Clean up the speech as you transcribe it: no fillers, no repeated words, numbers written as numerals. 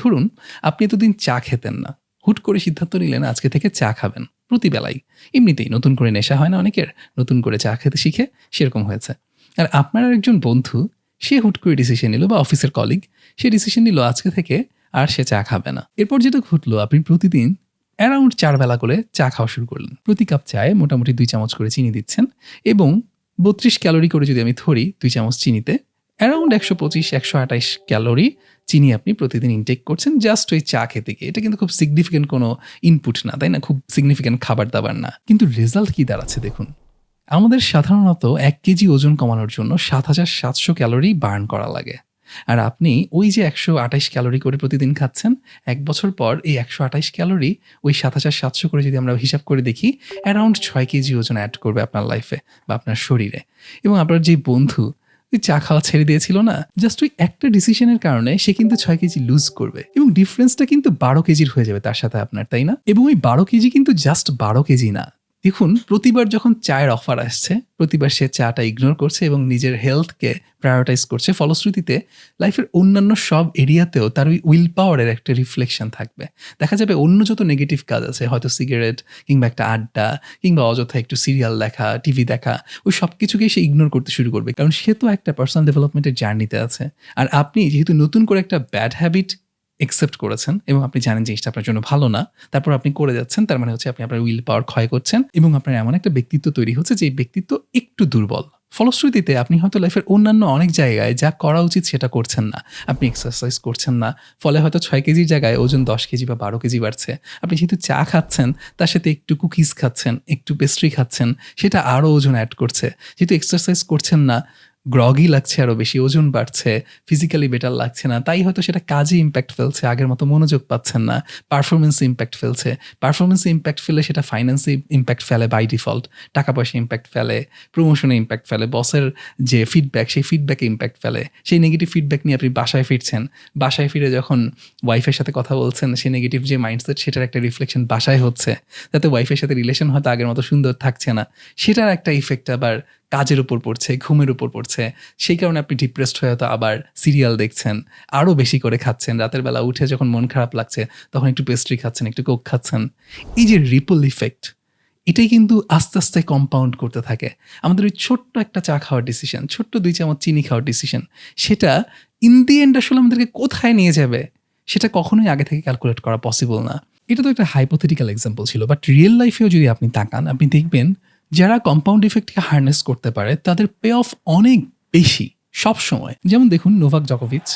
ধরুন আপনি এতদিন চা খেতেন না, হুট করে সিদ্ধান্ত নিলেন আজকে থেকে চা খাবেন প্রতিবেলাই। এমনিতেই নতুন করে নেশা হয় না অনেকের, নতুন করে চা খেতে শিখে সেরকম হয়েছে। আর আপনার একজন বন্ধু, সে হুট করে ডিসিশন নিল, বা অফিসের কলিগ, সে ডিসিশন নিল আজকে থেকে আর সে চা খাবে না। এরপর যেটা ঘটলো, আপনি প্রতিদিন অ্যারাউন্ড 4 বেলা করে চা খাওয়া শুরু করলেন। প্রতি কাপ চায়ে মোটামুটি 2 চামচ করে চিনি দিচ্ছেন, এবং 32 ক্যালোরি করে যদি আমি ধরি 2 চামচ চিনিতে, অ্যারাউন্ড 125-128 ক্যালোরি চিনি আপনি প্রতিদিন ইনটেক করছেন জাস্ট ওই চা খেতে গিয়ে। এটা কিন্তু খুব সিগনিফিকেন্ট কোনো ইনপুট না, তাই না? খুব সিগনিফিকেন্ট খাবার দাবার না। কিন্তু রেজাল্ট কি দাঁড়াচ্ছে দেখুন। আমাদের সাধারণত 1 কেজি ওজন কমানোর জন্য ৭৭০০ ক্যালোরি বার্ন করা লাগে। আর আপনি ওই যে 128 ক্যালোরি করে প্রতিদিন খাচ্ছেন, 1 বছর পর এই 128 ক্যালোরি ওই ৭৭০০ করে যদি আমরা হিসাব করে দেখি, অ্যারাউন্ড 6 কেজি ওজন অ্যাড করবে আপনার লাইফে বা আপনার শরীরে। এবং আপনার যে বন্ধু ওই চা খাওয়া ছেড়ে দিয়েছিল না, জাস্ট ওই একটা ডিসিশনের কারণে সে কিন্তু 6 কেজি লুজ করবে, এবং ডিফারেন্সটা কিন্তু 12 কেজির হয়ে যাবে তার সাথে আপনার, তাই না? এবং ওই 12 কেজি কিন্তু জাস্ট 12 কেজি না। দেখুন, প্রতিবার যখন চায়ের অফার আসছে, প্রতিবার সে চাটা ইগনোর করছে এবং নিজের হেলথকে প্রায়োরিটাইজ করছে। ফলশ্রুতিতে লাইফের অন্যান্য সব এরিয়াতেও তার ওই উইল পাওয়ারের একটা রিফ্লেকশন থাকবে। দেখা যাবে অন্য যত নেগেটিভ কাজ আছে, হয়তো সিগারেট কিংবা একটা আড্ডা কিংবা অযথা একটু সিরিয়াল দেখা, টিভি দেখা, ওই সব কিছুকেই সে ইগনোর করতে শুরু করবে, কারণ সে তো একটা পার্সোনাল ডেভেলপমেন্টের জার্নিতে আছে। আর আপনি যেহেতু নতুন করে একটা ব্যাড হ্যাবিট একসেপ্ট করেছেন এবং আপনি জানেন যে জিনিসটা আপনার জন্য ভালো না, তারপর আপনি করে যাচ্ছেন, তার মানে হচ্ছে আপনি আপনার উইল পাওয়ার ক্ষয় করছেন এবং আপনার এমন একটা ব্যক্তিত্ব তৈরি হচ্ছে যে ব্যক্তিত্ব একটু দুর্বল। ফলশ্রুতিতে আপনি হয়তো লাইফের অন্যান্য অনেক জায়গায় যা করা উচিত সেটা করছেন না। আপনি এক্সারসাইজ করছেন না, ফলে হয়তো 6 কেজির জায়গায় ওজন 10 কেজি বা 12 কেজি বাড়ছে। আপনি যেহেতু চা খাচ্ছেন, তার সাথে একটু কুকিজ খাচ্ছেন, একটু পেস্ট্রি খাচ্ছেন, সেটা আরও ওজন অ্যাড করছে। যেহেতু এক্সারসাইজ করছেন না, গ্রগি লাগছে, আরও বেশি ওজন বাড়ছে, ফিজিক্যালি বেটার লাগছে না, তাই হয়তো সেটা কাজে ইম্প্যাক্ট ফেলছে, আগের মতো মনোযোগ পাচ্ছেন না, পারফরমেন্সে ইম্প্যাক্ট ফেলছে। পারফরমেন্সে ইম্প্যাক্ট ফেলে সেটা ফাইন্যান্সে ইম্প্যাক্ট ফেলে বাই ডিফল্ট, টাকা পয়সা ইম্প্যাক্ট ফেলে, প্রমোশনে ইম্প্যাক্ট ফেলে, বসের যে ফিডব্যাক সেই ফিডব্যাকে ইম্প্যাক্ট ফেলে। সেই নেগেটিভ ফিডব্যাক নিয়ে আপনি বাসায় ফিরছেন, বাসায় ফিরে যখন ওয়াইফের সাথে কথা বলছেন, সেই নেগেটিভ যে মাইন্ডসেট সেটার একটা রিফ্লেকশন বাসায় হচ্ছে, তাতে ওয়াইফের সাথে রিলেশন হয়তো আগের মতো সুন্দর থাকছে না, সেটার একটা ইফেক্ট আবার কাজের উপর পড়ছে, ঘুমের উপর পড়ছে। সেই কারণে আপনি ডিপ্রেসড হয়ে হয়তো আবার সিরিয়াল দেখছেন, আরও বেশি করে খাচ্ছেন, রাতের বেলা উঠে যখন মন খারাপ লাগছে তখন একটু পেস্ট্রি খাচ্ছেন, একটু কোক খাচ্ছেন। এই যে রিপল ইফেক্ট, এটাই কিন্তু আস্তে আস্তে কম্পাউন্ড করতে থাকে। আমাদের ওই ছোট্ট একটা চা খাওয়ার ডিসিশন, ছোট্ট 2 চামচ চিনি খাওয়ার ডিসিশন, সেটা ইন দি এন্ড আসলে আমাদেরকে কোথায় নিয়ে যাবে সেটা কখনোই আগে থেকে ক্যালকুলেট করা পসিবল না। এটা তো একটা হাইপোথেটিক্যাল এক্সাম্পল ছিল, বাট রিয়েল লাইফেও যদি আপনি তাকান, আপনি দেখবেন যারা কম্পাউন্ড ইফেক্টকে হারনেস করতে পারে তাদের পে অফ অনেক বেশি সবসময়। যেমন দেখুন নোভাক জকোভিচ,